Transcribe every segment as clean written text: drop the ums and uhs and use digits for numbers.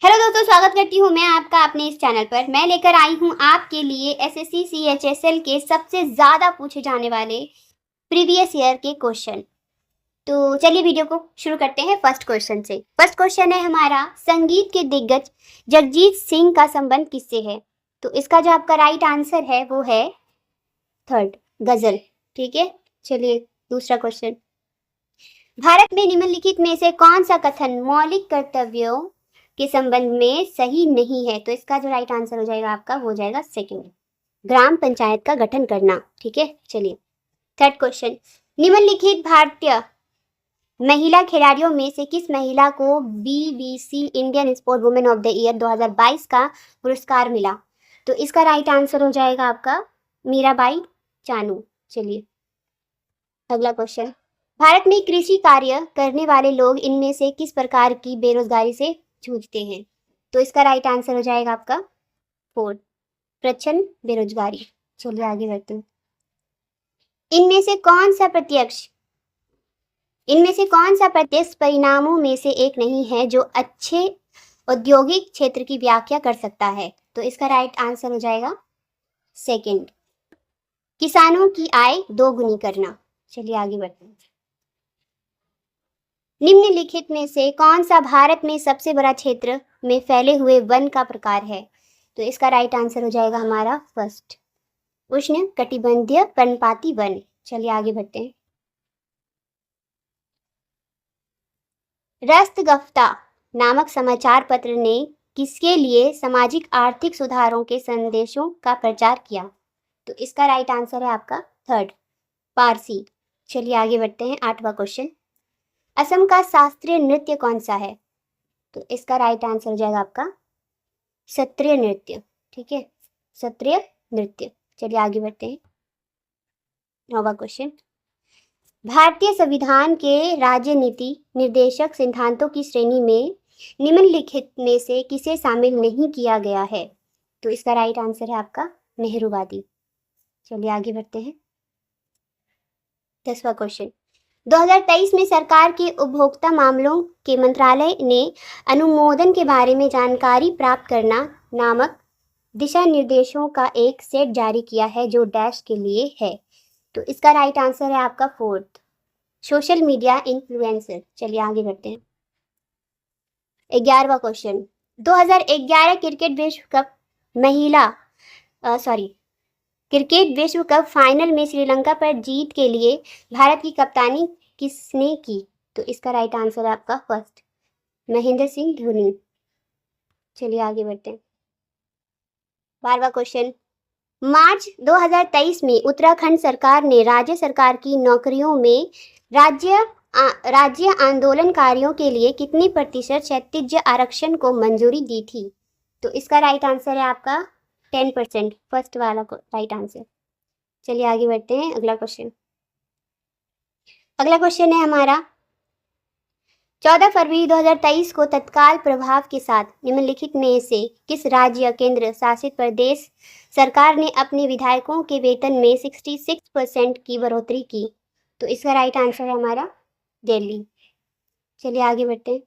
Hello दोस्तों, स्वागत करती हूँ मैं आपका अपने इस चैनल पर। मैं लेकर आई हूँ आपके लिए एसएससी सीएचएसएल के सबसे ज़्यादा पूछे जाने वाले प्रीवियस ईयर के क्वेश्चन। तो चलिए वीडियो को शुरू करते हैं फर्स्ट क्वेश्चन से। फर्स्ट क्वेश्चन है हमारा, संगीत के दिग्गज जगजीत सिंह का संबंध किससे है? तो इसका जो आपका राइट आंसर है वो है थर्ड, गजल। ठीक है, चलिए दूसरा क्वेश्चन। भारत में निम्नलिखित में से कौन सा कथन मौलिक कर्तव्यों के संबंध में सही नहीं है? तो इसका जो राइट आंसर हो जाएगा आपका वो हो जाएगा सेकंड, ग्राम पंचायत का गठन करना। ठीक है, चलिए थर्ड क्वेश्चन। निम्नलिखित भारतीय महिला खिलाड़ियों में से किस महिला को BBC Indian sport women of the year 2022 का पुरस्कार मिला? तो इसका राइट आंसर हो जाएगा आपका मीराबाई चानू। चलिए अगला क्वेश्चन। भारत में कृषि कार्य करने वाले लोग इनमें से किस प्रकार की बेरोजगारी से जूझते हैं? तो इसका राइट आंसर हो जाएगा आपका फोर्थ, प्रच्छन्न बेरोजगारी। चलिए आगे बढ़ते हैं। इनमें से कौन सा प्रत्यक्ष परिणामों में से एक नहीं है जो अच्छे औद्योगिक क्षेत्र की व्याख्या कर सकता है? तो इसका राइट आंसर हो जाएगा सेकंड, किसानों की आय दोगुनी करना। चलिए आगे बढ़ते हैं। निम्नलिखित में से कौन सा भारत में सबसे बड़ा क्षेत्र में फैले हुए वन का प्रकार है? तो इसका राइट आंसर हो जाएगा हमारा फर्स्ट, उष्ण कटिबंधीय पर्णपाती वन। चलिए आगे बढ़ते हैं। रस्तगफ्ता नामक समाचार पत्र ने किसके लिए सामाजिक आर्थिक सुधारों के संदेशों का प्रचार किया? तो इसका राइट आंसर है आपका थर्ड, पारसी। चलिए आगे बढ़ते हैं। आठवां क्वेश्चन। असम का शास्त्रीय नृत्य कौन सा है? तो इसका राइट आंसर हो जाएगा आपका सत्रिय नृत्य। ठीक है, सत्रिय नृत्य। चलिए आगे बढ़ते हैं। नौवां क्वेश्चन। भारतीय संविधान के राज्य नीति निर्देशक सिद्धांतों की श्रेणी में निम्नलिखित में से किसे शामिल नहीं किया गया है? तो इसका राइट आंसर है आपका नेहरूवादी। चलिए आगे बढ़ते हैं। 10वां क्वेश्चन। 2023 में सरकार के उपभोक्ता मामलों के मंत्रालय ने अनुमोदन के बारे में जानकारी प्राप्त करना नामक दिशा निर्देशों का एक सेट जारी किया है जो डैश के लिए है? तो इसका राइट आंसर है आपका फोर्थ, सोशल मीडिया इन्फ्लुएंसर। चलिए आगे बढ़ते हैं। 11वां क्वेश्चन। 2011 क्रिकेट विश्व कप फाइनल में श्रीलंका पर जीत के लिए भारत की कप्तानी किसने की? तो इसका राइट आंसर है आपका फर्स्ट, महेंद्र सिंह धोनी। चलिए आगे बढ़ते हैं। 12वां क्वेश्चन। मार्च 2023 में उत्तराखंड सरकार ने राज्य सरकार की नौकरियों में राज्य आंदोलनकारियों के लिए कितनी प्रतिशत क्षैतिज आरक्षण को मंजूरी दी थी? तो इसका राइट आंसर है आपका 10%, फर्स्ट वाला राइट आंसर। चलिए आगे बढ़ते हैं। अगला क्वेश्चन है हमारा, 14 फरवरी 2023 को तत्काल प्रभाव के साथ निम्नलिखित में से किस राज्य या केंद्र शासित प्रदेश सरकार ने अपने विधायकों के वेतन में 66% की बढ़ोतरी की? तो इसका राइट आंसर है हमारा दिल्ली। चलिए आगे बढ़ते हैं।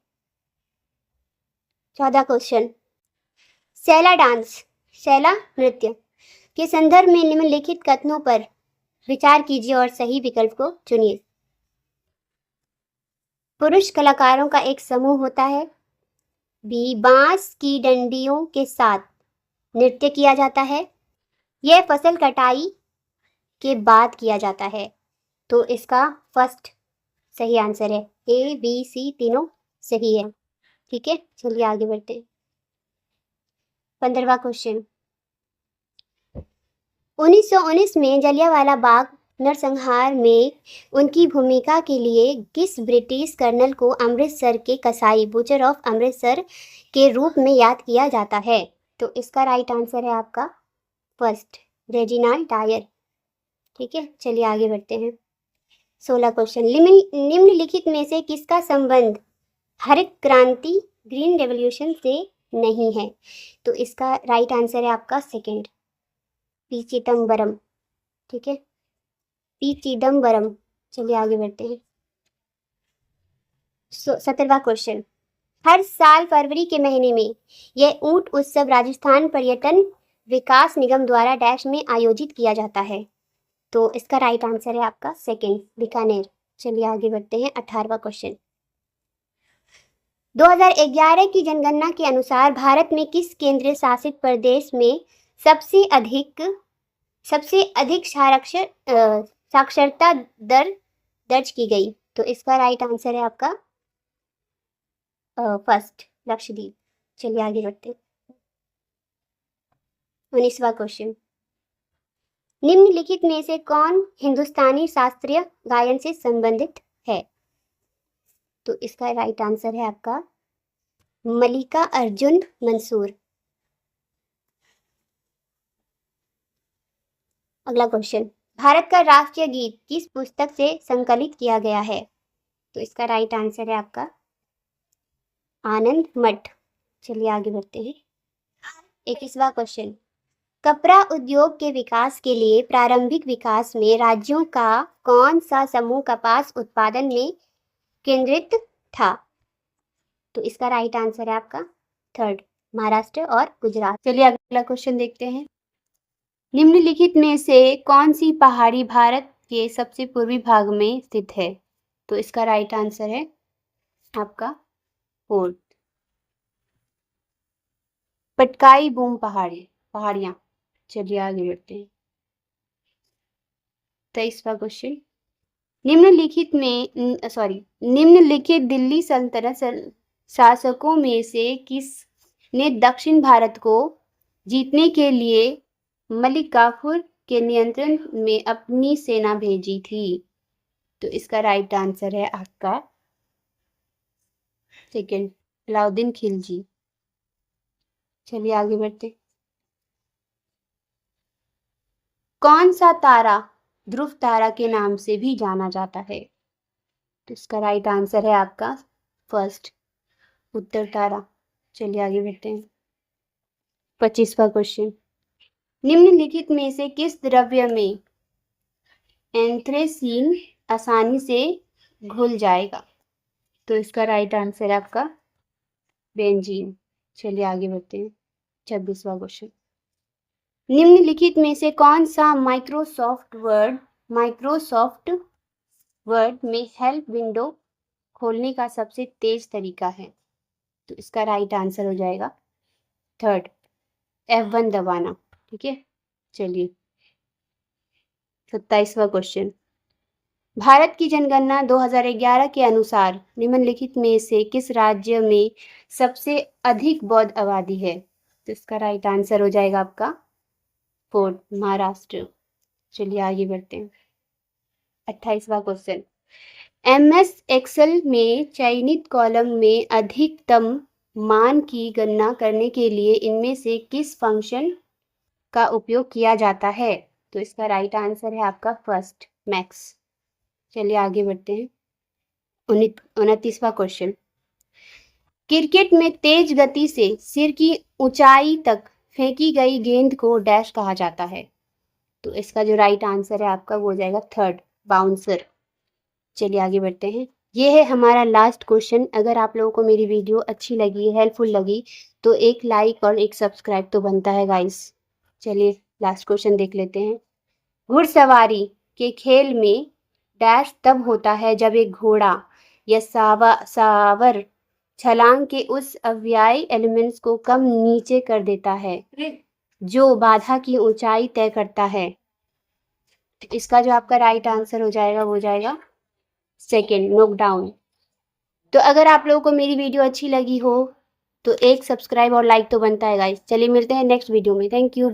14 क्वेश्चन। सैला नृत्य के संदर्भ में निम्नलिखित कथनों पर विचार कीजिए और सही विकल्प को चुनिए। पुरुष कलाकारों का एक समूह होता है। बी, बांस की डंडियों के साथ नृत्य किया जाता है। यह फसल कटाई के बाद किया जाता है। तो इसका फर्स्ट सही आंसर है, ए बी सी तीनों सही है। ठीक है, चलिए आगे बढ़ते हैं। 15वां क्वेश्चन। 1919 में जलियांवाला बाग नरसंहार में उनकी भूमिका के लिए किस ब्रिटिश कर्नल को अमृतसर के कसाई बुचर ऑफ अमृतसर के रूप में याद किया जाता है? तो इसका राइट आंसर है आपका फर्स्ट, रेजिनाल्ड डायर। ठीक है, चलिए आगे बढ़ते हैं। 16 क्वेश्चन। निम्नलिखित में से किसका संबंध हरित क्रांति ग्रीन रेवोल्यूशन से नहीं है? तो इसका राइट आंसर है आपका सेकंड, पी चिदम्बरम। ठीक है, पी चिदम्बरम। चलिए आगे बढ़ते हैं। 17वां क्वेश्चन। हर साल फरवरी के महीने में यह ऊंट उत्सव राजस्थान पर्यटन विकास निगम द्वारा डैश में आयोजित किया जाता है। तो इसका राइट आंसर है आपका सेकंड, बीकानेर। चलिए आगे बढ़ते हैं। 18वां क्वेश्चन। 2011 की जनगणना के अनुसार भारत में किस केंद्रीय शासित प्रदेश में सबसे अधिक साक्षरता दर दर्ज की गई? तो इसका राइट आंसर है आपका फर्स्ट, लक्षद्वीप। चलिए आगे बढ़ते हैं। 19वां क्वेश्चन। निम्नलिखित में से कौन हिंदुस्तानी शास्त्रीय गायन से संबंधित है? तो इसका राइट आंसर है आपका मल्लिका अर्जुन मंसूर। अगला क्वेश्चन। भारत का राष्ट्रीय गीत किस पुस्तक से संकलित किया गया है? तो इसका राइट आंसर है आपका आनंद मठ। चलिए आगे बढ़ते हैं। 21वां क्वेश्चन। कपड़ा उद्योग के विकास के लिए प्रारंभिक विकास में राज्यों का कौन सा समूह कपास उत्पादन में केंद्रित था? तो इसका राइट आंसर है आपका थर्ड, महाराष्ट्र और गुजरात। चलिए अगला क्वेश्चन देखते हैं। निम्नलिखित में से कौन सी पहाड़ी भारत के सबसे पूर्वी भाग में स्थित है? तो इसका राइट आंसर है आपका फोर्थ, पटकाई बूम पहाड़ियां। चलिए आगे बढ़ते हैं। 23वां क्वेश्चन। निम्नलिखित दिल्ली सल्तनत शासकों में से किस ने दक्षिण भारत को जीतने के लिए मलिक काफूर के नियंत्रण में अपनी सेना भेजी थी? तो इसका राइट आंसर है आपका सेकंड, अलाउद्दीन खिलजी। चलिए आगे बढ़ते। कौन सा तारा ध्रुव तारा के नाम से भी जाना जाता है? तो इसका राइट आंसर है आपका फर्स्ट, उत्तर तारा। चलिए आगे बढ़ते हैं। 25वां क्वेश्चन। निम्नलिखित में से किस द्रव्य में एंथ्रेसीन आसानी से घुल जाएगा? तो इसका राइट आंसर है आपका बेंजीन। चलिए आगे बढ़ते हैं। 26वां क्वेश्चन। निम्नलिखित में से कौन सा माइक्रोसॉफ्ट वर्ड में हेल्प विंडो खोलने का सबसे तेज तरीका है? तो इसका राइट आंसर हो जाएगा थर्ड, F1 दबाना। ठीक है। चलिए 27वां क्वेश्चन। भारत की जनगणना 2011 के अनुसार निम्नलिखित में से किस राज्य में सबसे अधिक बौद्ध आबादी है? तो इसका राइट आंसर हो जाएगा आपका फोर्थ, महाराष्ट्र। चलिए आगे बढ़ते हैं। 28वां क्वेश्चन। MS एक्सेल में चयनित कॉलम में अधिकतम मान की गणना करने के लिए इनमें से किस फंक्शन का उपयोग किया जाता है? तो इसका राइट आंसर है आपका फर्स्ट, मैक्स। चलिए आगे बढ़ते हैं। 29वां क्वेश्चन। क्रिकेट में तेज गति से सिर की ऊंचाई तक फेंकी गई गेंद को डैश कहा जाता है? तो इसका जो राइट आंसर है आपका वो हो जाएगा थर्ड, बाउंसर। चलिए आगे बढ़ते हैं। ये है हमारा लास्ट क्वेश्चन। अगर आप लोगों को मेरी वीडियो अच्छी लगी, हेल्पफुल लगी, तो एक लाइक और एक सब्सक्राइब तो बनता है गाइस। चलिए लास्ट क्वेश्चन देख लेते हैं। घुड़सवारी के खेल में डैश तब होता है जब एक घोड़ा या सावर छलांग के उस अवयवी एलिमेंट्स को कम नीचे कर देता है जो बाधा की ऊंचाई तय करता है। इसका जो आपका राइट आंसर हो जाएगा वो हो जाएगा सेकेंड, नॉकडाउन। तो अगर आप लोगों को मेरी वीडियो अच्छी लगी हो तो एक सब्सक्राइब और लाइक तो बनता है गाइस। चलिए मिलते हैं नेक्स्ट वीडियो में। Thank you.